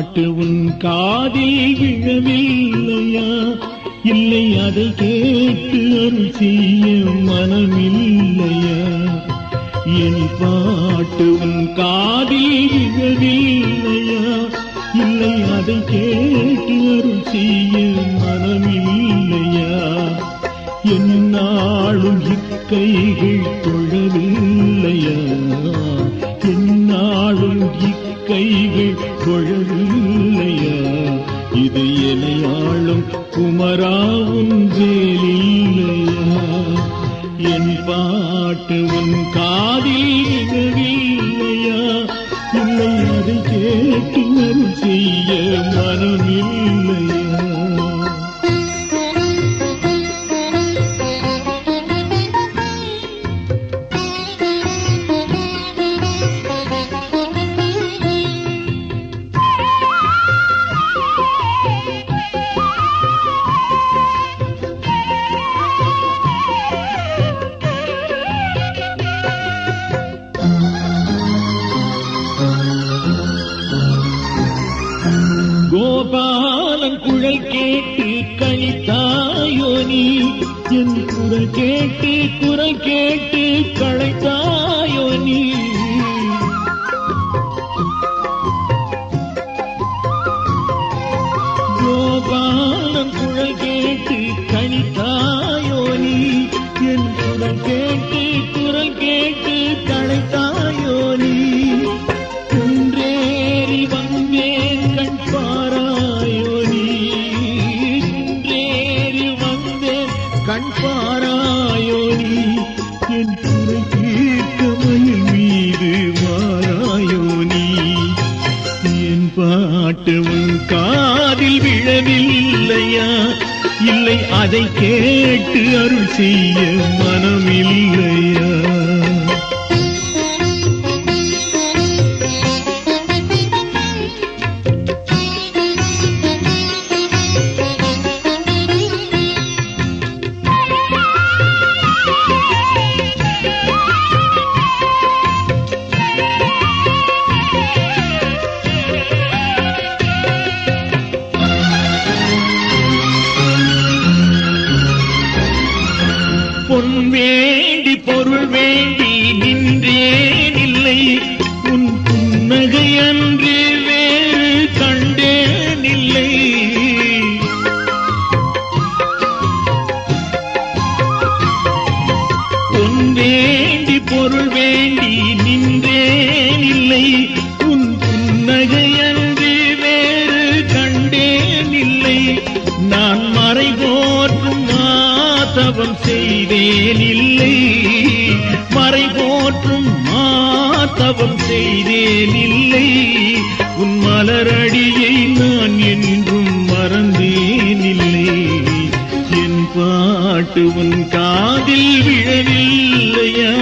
பாட்டு உன் காதில் விழவில்லையா? இல்லை அதை கேட்டு அருள் செய்ய மனமில்லையா? என் பாட்டு உன் காதில் விழவில்லையா? இல்லை அதை கேட்டு அருள் செய்ய மனமில்லையா? என்னாலும் இக்கைகள் தொழவில்லையா? என்னாலும் இக்கைகள் தொழவில்லையா? இது எனையாளும் குமராவும் வேலில்லையா? என் பாட்டு உன் காதில் விழவில்லையா? இல்லை அதை கேட்டு அருள் செய்ய மனமில்லையா? கோபாலன் குழல் கேட்டு கழித்தாயோ நீ? என் குரல் கேட்டு களைத்தாயோ நீ? கோபாலன் குழல் கேட்டு கழித்தாயோ நீ? என் குரல் கேட்டு களைத்தாயோ நீ? குன்றேறி வந்தேன் கண் பாராயோ நீ? குன்றேறி வந்தேன் கண் பாராயோ நீ? என் குறை கேட்க மயில் மீது வாராயோ நீ? என் பாட்டு உன் காதில் விழவில்லையா? இல்லை அதை கேட்டு அருள் செய்ய மனமில்லையா? பொன் வேண்டி பொருள் வேண்டி நின்றேன் இல்லை, உன் புன்னகை அன்று வேறு கண்டேன் இல்லை. பொன் வேண்டி பொருள் வேண்டி நின்றேன் இல்லை, உன் புன்னகை அன்று வேறு கண்டேன் இல்லை. நான் மறை போற்றும் மாதவம் செய்தேன் இல்லை, மறை போற்றும் மாதவம் செய்தேன் இல்லை. உன் மலரடியை நான் என்றும் மறந்தேன் இல்லை. என் பாட்டு உன் காதில் விழவில்லையா?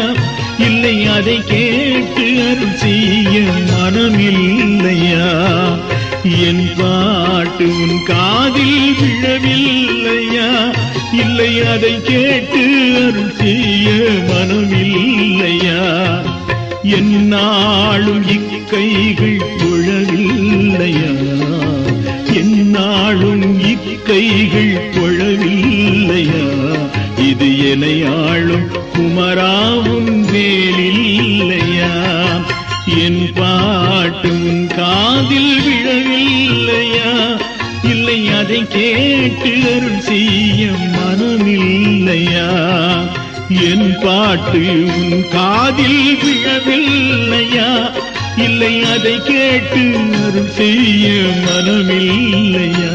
இல்லை அதை கேட்டு அருள் செய்ய மனமில்லையா? என் பாட்டு உன் காதில் விழவில்லையா? இல்லை அதை கேட்டு அருள் செய்ய மனமில்லையா? என்னாலும் இக்கைகள் தொழவில்லையா? என்னாலும் இக்கைகள் தொழவில்லையா? இது எனையாளும் குமராவும் வேலில்லையா? என் பாட்டு உன் காதில் விழவில்லையா? இல்லை அதை கேட்டு அருள் செய்ய மனமில்லையா? என் பாட்டு உன் காதில் விழவில்லையா? இல்லை அதை கேட்டு அருள் செய்ய மனமில்லையா?